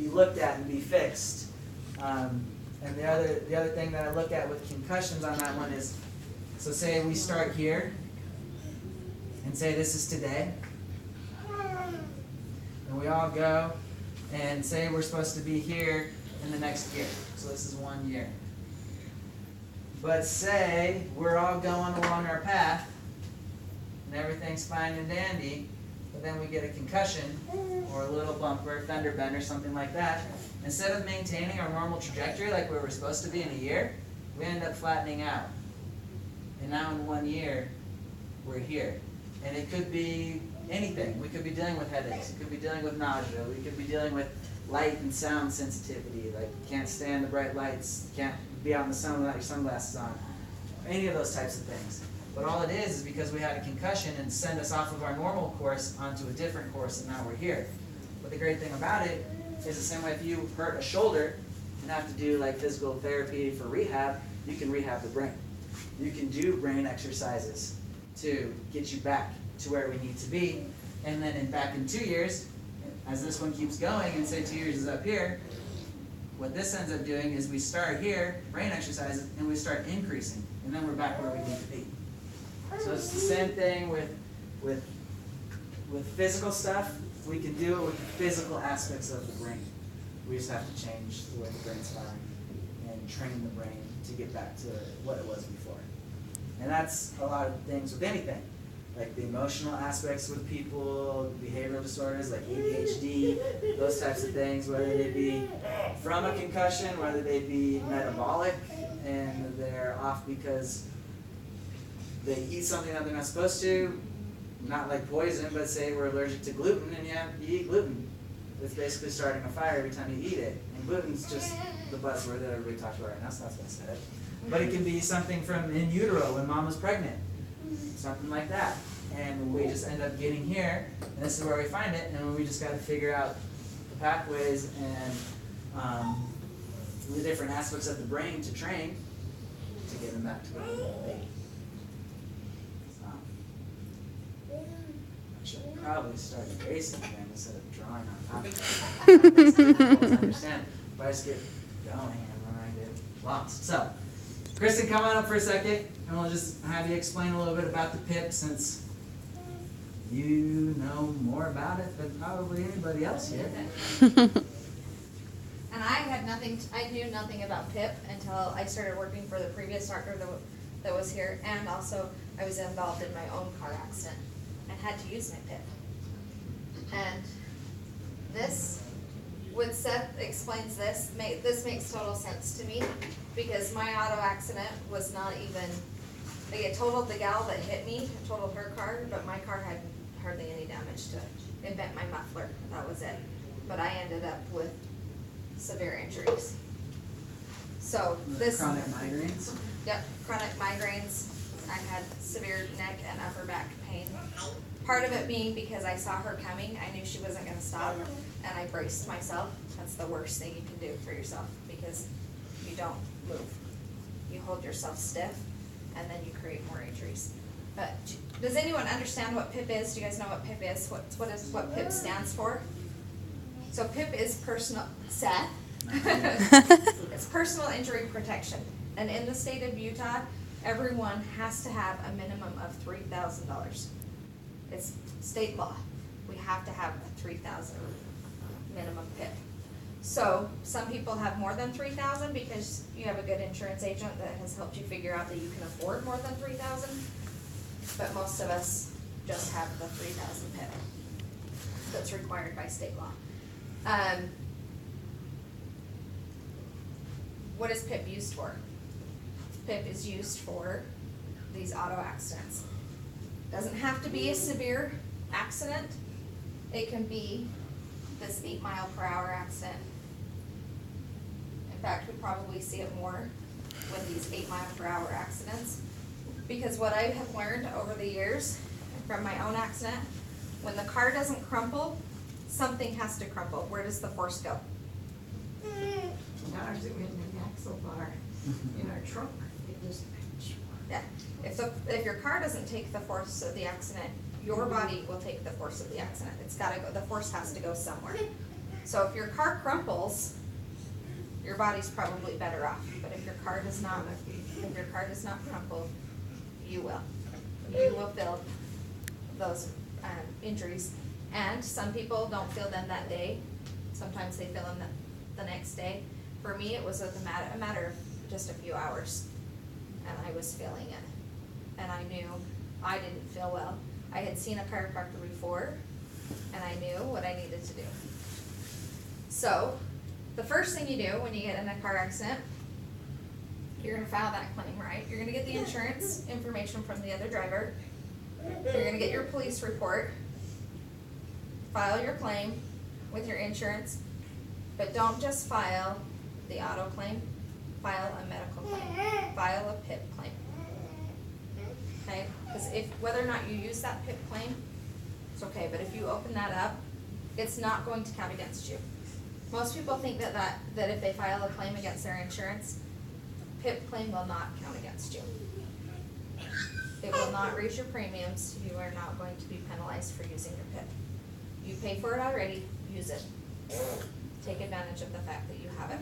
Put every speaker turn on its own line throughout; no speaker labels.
be looked at and be fixed. And the other thing that I look at with concussions on that one is, so say we start here and say this is today, and we all go and say we're supposed to be here in the next year. So this is 1 year. But say we're all going along our path and everything's fine and dandy, but then we get a concussion or a little bumper, fender bender, something like that. Instead of maintaining our normal trajectory like we were supposed to be in a year, we end up flattening out. And now in 1 year, we're here. And it could be anything. We could be dealing with headaches. We could be dealing with nausea. We could be dealing with light and sound sensitivity, like can't stand the bright lights, can't be out in the sun without your sunglasses on, any of those types of things. But all it is because we had a concussion and send us off of our normal course onto a different course, and now we're here. But the great thing about it is the same way if you hurt a shoulder and have to do like physical therapy for rehab, you can rehab the brain. You can do brain exercises to get you back to where we need to be, and then back in 2 years, as this one keeps going, and say 2 years is up here, what this ends up doing is we start here, brain exercises, and we start increasing, and then we're back where we need to be. So it's the same thing with physical stuff. We can do it with the physical aspects of the brain. We just have to change the way the brain's firing and train the brain to get back to what it was before. And that's a lot of things with anything. Like the emotional aspects with people, behavioral disorders like ADHD, those types of things, whether they be from a concussion, whether they be metabolic, and they're off because they eat something that they're not supposed to, not like poison, but say we're allergic to gluten and you eat gluten. It's basically starting a fire every time you eat it. And gluten's just the buzzword that everybody talks about right now, so that's what I said. But it can be something from in utero when mom was pregnant. Something like that. And we just end up getting here, and this is where we find it, and we just got to figure out the pathways and the different aspects of the brain to train to get them back to where they want to be. I should probably start erasing again instead of drawing on top of it. It's difficult to understand, but I just get going and then I get lost. So, Kristen, come on up for a second, and we'll just have you explain a little bit about the PIP, since you know more about it than probably anybody else here.
And I knew nothing about PIP until I started working for the previous doctor that was here, and also I was involved in my own car accident and had to use my PIP. And this, when Seth explains this, this makes total sense to me, because my auto accident was not even, like, it totaled the gal that hit me, it totaled her car, but my car had hardly any damage to it. It bent my muffler, that was it. But I ended up with severe injuries. So this...
Chronic migraines?
Yep, chronic migraines. I had severe neck and upper back pain. Part of it being because I saw her coming, I knew she wasn't gonna stop, and I braced myself. That's the worst thing you can do for yourself, because you don't move. You hold yourself stiff, and then you create more injuries. But does anyone understand what PIP is? Do you guys know what PIP is? What PIP stands for? So PIP is personal, Seth. It's personal injury protection. And in the state of Utah, everyone has to have a minimum of $3,000. It's state law. We have to have a $3,000 minimum PIP. So some people have more than $3,000 because you have a good insurance agent that has helped you figure out that you can afford more than $3,000. But most of us just have the $3,000 PIP that's required by state law. What is PIP used for? PIP is used for these auto accidents. Doesn't have to be a severe accident. It can be this 8-mile-per-hour accident. In fact, we probably see it more with these 8-mile-per-hour accidents. Because what I have learned over the years from my own accident, when the car doesn't crumple, something has to crumple. Where does the force go?
Ours, it went in the axle bar in our trunk. It just,
Yeah. If your car doesn't take the force of the accident, your body will take the force of the accident. It's got to go. The force has to go somewhere. So if your car crumples, your body's probably better off, but if your car does not crumple, you will. You will feel those injuries, and some people don't feel them that day. Sometimes they feel them the next day. For me, it was a matter of just a few hours, and I was feeling it, and I knew I didn't feel well. I had seen a chiropractor before, and I knew what I needed to do. So, the first thing you do when you get in a car accident, you're gonna file that claim, right? You're gonna get the insurance information from the other driver. You're gonna get your police report, file your claim with your insurance, but don't just file the auto claim, file a medical claim, file a PIP claim. Okay, because whether or not you use that PIP claim, it's okay, but if you open that up, it's not going to count against you. Most people think that if they file a claim against their insurance, PIP claim will not count against you. It will not raise your premiums. You are not going to be penalized for using your PIP. You pay for it already, use it. Take advantage of the fact that you have it.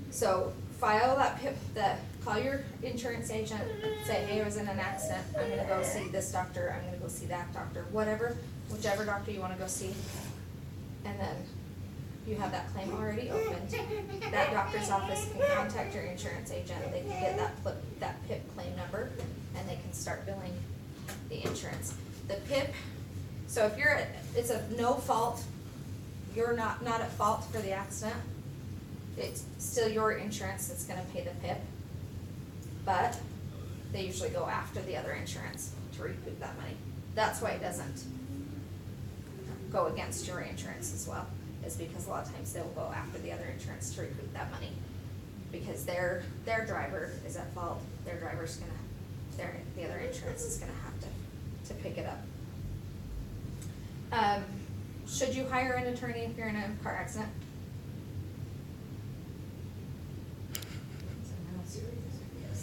So file that PIP, call your insurance agent, say, hey, I was in an accident, I'm gonna go see this doctor, I'm gonna go see that doctor, whichever doctor you wanna go see. And then you have that claim already opened. That doctor's office can contact your insurance agent, they can get that PIP claim number, and they can start billing the insurance. The PIP, so if it's a no fault, you're not at fault for the accident, it's still your insurance that's gonna pay the PIP, but they usually go after the other insurance to recoup that money. That's why it doesn't go against your insurance as well, is because a lot of times they'll go after the other insurance to recoup that money. Because their driver is at fault, the other insurance is gonna have to pick it up. Should you hire an attorney if you're in a car accident?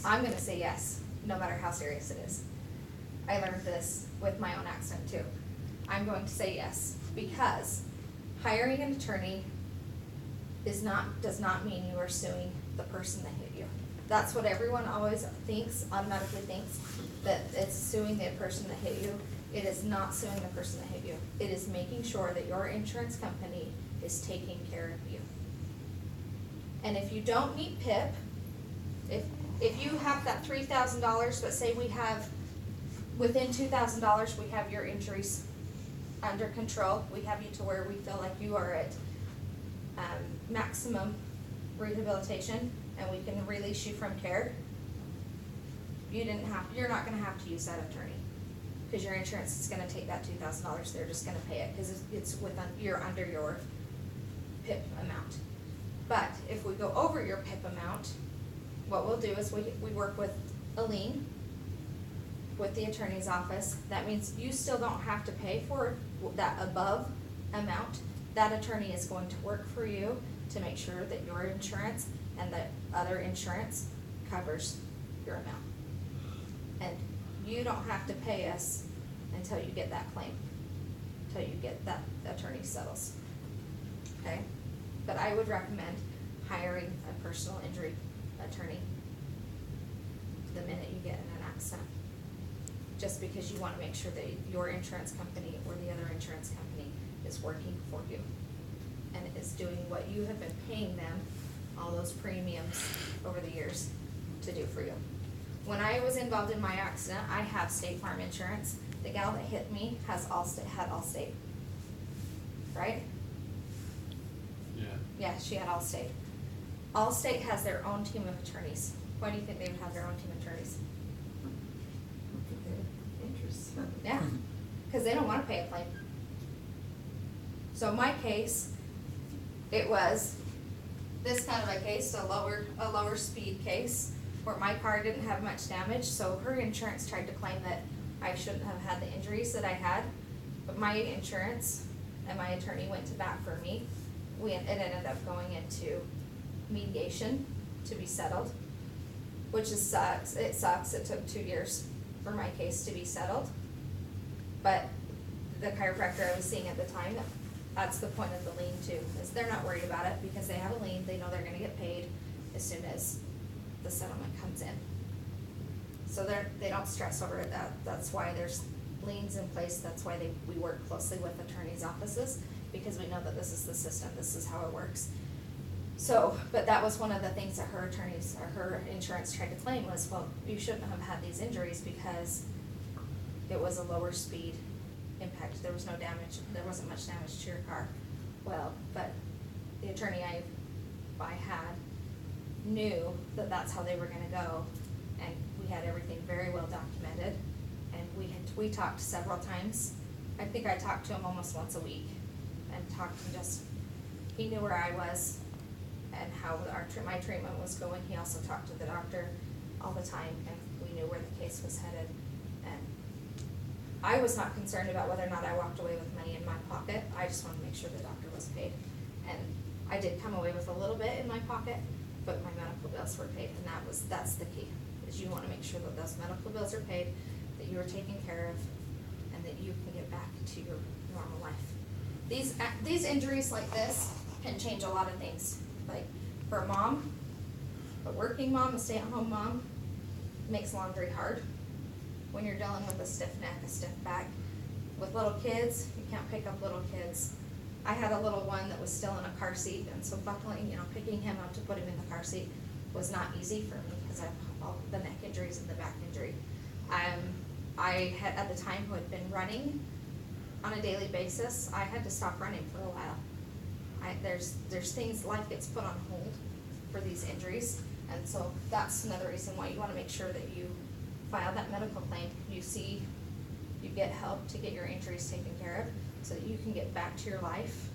I'm gonna say yes, no matter how serious it is. I learned this with my own accident too. I'm going to say yes, because hiring an attorney does not mean you are suing the person that hit you. That's what everyone always automatically thinks, that it's suing the person that hit you. It is not suing the person that hit you. It is making sure that your insurance company is taking care of you. And if you don't meet PIP, if you have that $3,000, but say we have, within $2,000, we have your injuries under control, we have you to where we feel like you are at maximum rehabilitation, and we can release you from care, you're not gonna have to use that attorney, because your insurance is gonna take that $2,000, they're just gonna pay it, because you're under your PIP amount. But if we go over your PIP amount, what we'll do is we work with a lien with the attorney's office. That means you still don't have to pay for that above amount. That attorney is going to work for you to make sure that your insurance and the other insurance covers your amount. And you don't have to pay us until you get that claim, until you get that attorney settles. Okay? But I would recommend hiring a personal injury attorney the minute you get in an accident, just because you want to make sure that your insurance company or the other insurance company is working for you and is doing what you have been paying them, all those premiums over the years, to do for you. When I was involved in my accident, I have State Farm insurance. The gal that hit me had Allstate, right? Yeah, she had Allstate. Allstate has their own team of attorneys. Why do you think they would have their own team of attorneys?
Interesting.
Yeah, because they don't want to pay a claim. So my case, it was this kind of a case, a lower speed case, where my car didn't have much damage, so her insurance tried to claim that I shouldn't have had the injuries that I had, but my insurance and my attorney went to bat for me. It ended up going into mediation to be settled, which sucks. It sucks. It took 2 years for my case to be settled. But the chiropractor I was seeing at the time That's the point of the lien too, is they're not worried about it because they have a lien, they know they're gonna get paid as soon as the settlement comes in. So they don't stress over it, that's why there's liens in place, that's why we work closely with attorneys' offices, because we know that this is the system, this is how it works. So, but that was one of the things that her attorneys, or her insurance tried to claim was, well, you shouldn't have had these injuries because it was a lower speed impact, there was no damage, there wasn't much damage to your car. Well, but the attorney I had knew that that's how they were gonna go, and we had everything very well documented, and we talked several times. I think I talked to him almost once a week, and talked to just, he knew where I was and how my treatment was going. He also talked to the doctor all the time, and we knew where the case was headed. And I was not concerned about whether or not I walked away with money in my pocket, I just wanted to make sure the doctor was paid. And I did come away with a little bit in my pocket, but my medical bills were paid, and that's the key, is you wanna make sure that those medical bills are paid, that you are taken care of, and that you can get back to your normal life. These injuries like this can change a lot of things. Like, for a mom, a working mom, a stay-at-home mom, makes laundry hard. When you're dealing with a stiff neck, a stiff back. With little kids, you can't pick up little kids. I had a little one that was still in a car seat, and so buckling, picking him up to put him in the car seat was not easy for me, because I have all the neck injuries and the back injury. I had, at the time, who had been running on a daily basis, I had to stop running for a while. There's things, life gets put on hold for these injuries, and so that's another reason why you wanna make sure that you file that medical claim, you get help to get your injuries taken care of, so that you can get back to your life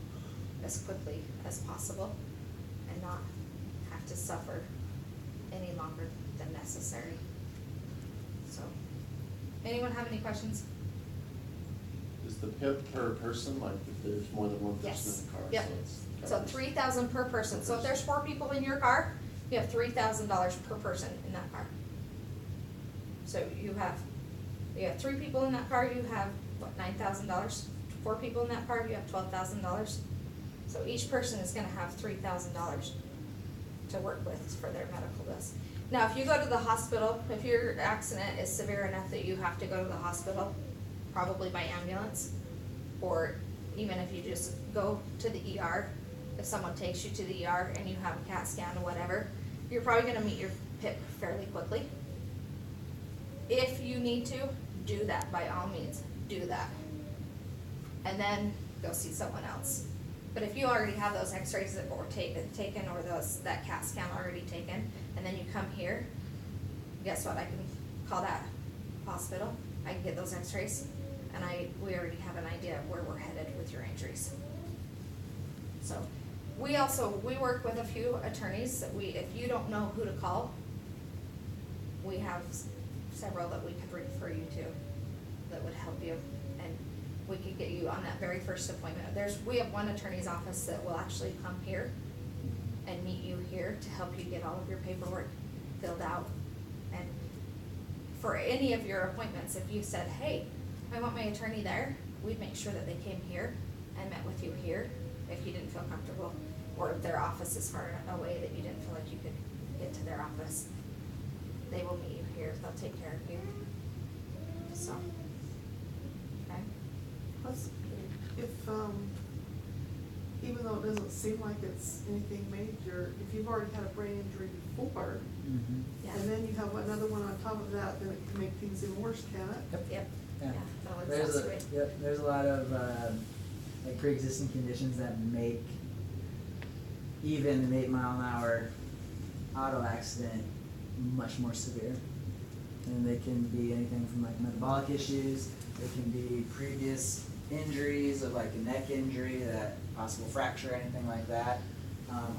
as quickly as possible and not have to suffer any longer than necessary. So, anyone have any questions?
Is the PIP per person, like if there's more than one person
Yes.
in the car?
Yep.
So it's
So
covered?
3,000 per person, so if there's 4 people in your car, you have $3,000 per person in that car. So you have 3 people in that car, you have, what, $9,000? 4 people in that car, you have $12,000. So each person is gonna have $3,000 to work with for their medical bills. Now, if you go to the hospital, if your accident is severe enough that you have to go to the hospital, probably by ambulance, or even if you just go to the ER, if someone takes you to the ER and you have a CAT scan or whatever, you're probably gonna meet your PIP fairly quickly. If you need to, do that, by all means, do that. And then go see someone else. But if you already have those x-rays that were taken, or that CAT scan already taken, and then you come here, guess what, I can call that hospital, I can get those x-rays, and we already have an idea of where we're headed with your injuries. So, we work with a few attorneys that if you don't know who to call, we have several that we could refer you to that would help you, and we could get you on that very first appointment. We have one attorney's office that will actually come here and meet you here to help you get all of your paperwork filled out. And for any of your appointments, if you said, hey, I want my attorney there, we'd make sure that they came here and met with you here if you didn't feel comfortable, or if their office is far away that you didn't feel like you could get to their office. They will meet you here, they'll take care of you. So, okay?
Plus, if, even though it doesn't seem like it's anything major, if you've already had a brain injury before,
Mm-hmm.
Yeah.
and then you have another one on top of that, then it can make things even worse, can it?
Yep.
Yeah.
That'll
There's
exacerbate.
there's a lot of like pre-existing conditions that make even an 8-mile-an-hour auto accident much more severe. And they can be anything from like metabolic issues, they can be previous injuries of like a neck injury, that possible fracture, anything like that,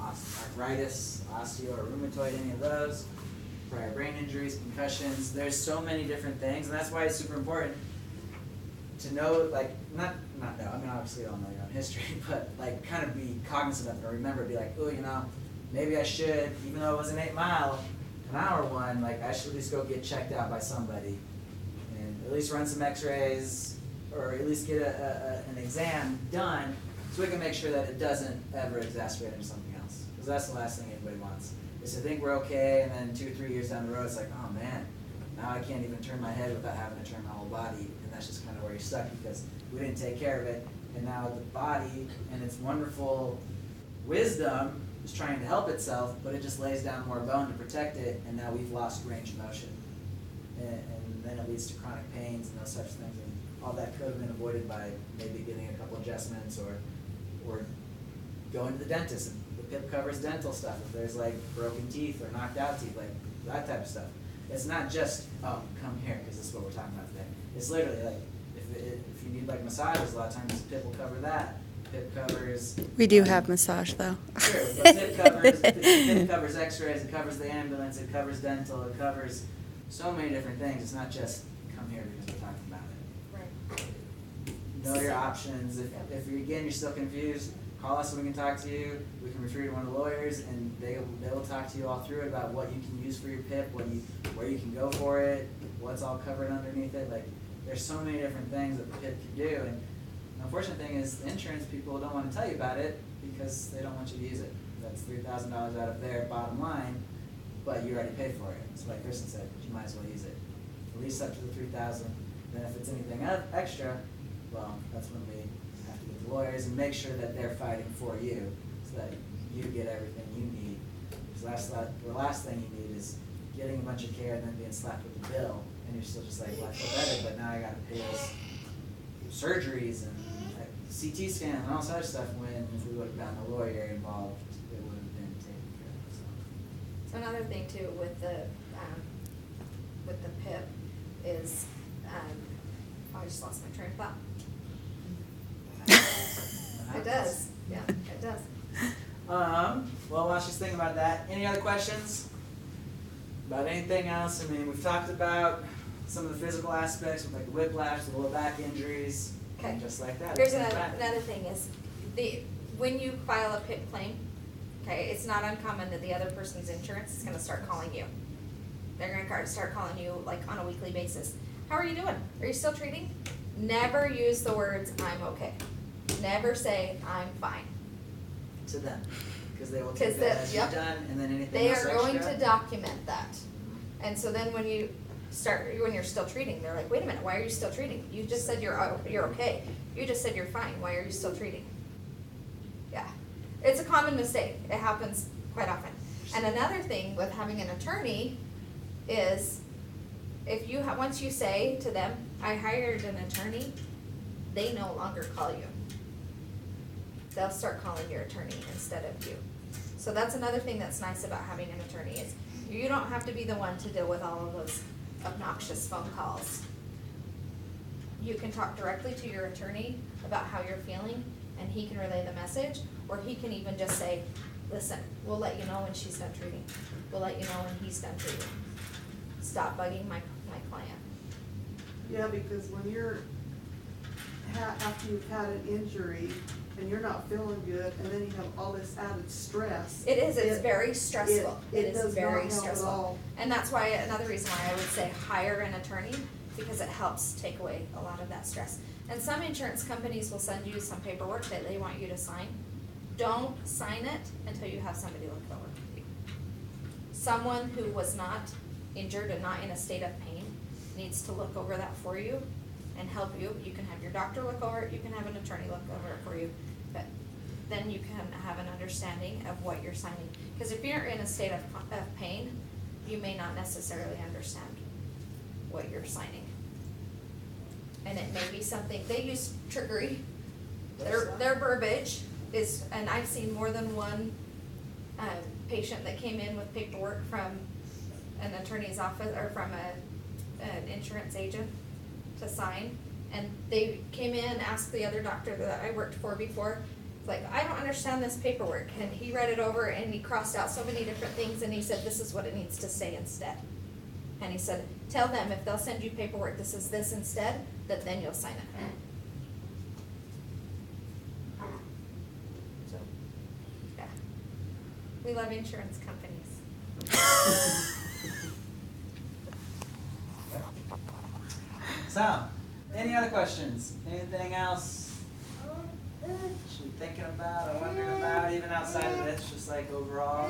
arthritis, osteo or rheumatoid, any of those, prior brain injuries, concussions. There's so many different things, and that's why it's super important to know, like, not know, I mean, obviously you don't know your own history, but like kind of be cognizant of it, or remember, be like, oh, maybe I should, even though it was an 8-mile-an-hour one, like I should at least go get checked out by somebody and at least run some x-rays, or at least get an exam done So we can make sure that it doesn't ever exacerbate into something else, because that's the last thing anybody wants, is to think we're okay, and then 2 or 3 years down the road, it's like, oh man, now I can't even turn my head without having to turn my whole body, and that's just kind of where you're stuck, because we didn't take care of it, and now the body and its wonderful wisdom is trying to help itself, but it just lays down more bone to protect it, and now we've lost range of motion. And then it leads to chronic pains and those such things, and all that could have been avoided by maybe getting a couple adjustments or going to the dentist. The PIP covers dental stuff, if there's like broken teeth or knocked out teeth, like that type of stuff. It's not just, oh, come here, because this is what we're talking about today. It's literally like, if you need like massages, a lot of times PIP will cover that. PIP covers.
We do have massage though.
Sure, but PIP covers x-rays, it covers the ambulance, it covers dental, it covers so many different things. It's not just come here because we're talking about it.
Right.
Know your options. If you're still confused, call us and we can talk to you. We can refer you to one of the lawyers, and they will talk to you all through it about what you can use for your PIP, where you can go for it, what's all covered underneath it. Like, there's so many different things that the PIP can do, and the unfortunate thing is the insurance people don't want to tell you about it because they don't want you to use it. That's $3,000 out of their bottom line, but you already paid for it. So like Kristen said, you might as well use it. At least up to the $3,000. Then if it's anything extra, well, that's when we have to get the lawyers and make sure that they're fighting for you so that you get everything you need. Because the last thing you need is getting a bunch of care and then being slapped with a bill, and you're still just like, well, I feel better, but now I got to pay this surgeries and like, CT scan and all such stuff, when if we would have gotten a lawyer involved, it would have been taken care of.
So another thing too with the PIP is, I just lost my train of thought. It does, yeah, it does.
Well, while she's thinking about that, any other questions about anything else? I mean, we've talked about some of the physical aspects with like the whiplash, the lower back injuries,
Okay.
just like that.
Here's
It's not bad.
another thing is, when you file a PIP claim, okay, it's not uncommon that the other person's insurance is gonna start calling you. They're gonna start calling you like on a weekly basis. How are you doing? Are you still treating? Never use the words, I'm okay. Never say, I'm fine.
To them, because they will
'Cause
take that as you're
yep.
done, and then anything
They
else
are going
extra.
to document that. And so then when you're still treating, they're like, wait a minute, why are you still treating? You just said you're okay. You just said you're fine. Why are you still treating? Yeah. It's a common mistake. It happens quite often. And another thing with having an attorney is if you once you say to them, I hired an attorney, they no longer call you. They'll start calling your attorney instead of you. So that's another thing that's nice about having an attorney is you don't have to be the one to deal with all of those obnoxious phone calls. You can talk directly to your attorney about how you're feeling, and he can relay the message, or he can even just say, listen, we'll let you know when she's done treating. We'll let you know when he's done treating. Stop bugging my client.
Yeah, because when you're, after you've had an injury and you're not feeling good, and then you have all this added stress.
It is, it's very stressful.
It
It
does
is
not
very
help at
stressful.
all.
And that's why, another reason why I would say hire an attorney, because it helps take away a lot of that stress. And some insurance companies will send you some paperwork that they want you to sign. Don't sign it until you have somebody look it over. Someone who was not injured and not in a state of pain needs to look over that for you and help you. You can have your doctor look over it, you can have an attorney look over it for you, but then you can have an understanding of what you're signing. Because if you're in a state of pain, you may not necessarily understand what you're signing. And it may be something, they use trickery, their verbiage is, and I've seen more than one patient that came in with paperwork from an attorney's office, or from an insurance agent to sign, and they came in, asked the other doctor that I worked for before, like, I don't understand this paperwork, and he read it over and he crossed out so many different things, and he said, this is what it needs to say instead. And he said, tell them if they'll send you paperwork, this is this instead, that then you'll sign it. So, yeah. We love insurance companies.
So, any other questions? Anything else Should be thinking about or wondering about, even outside of this, just like overall.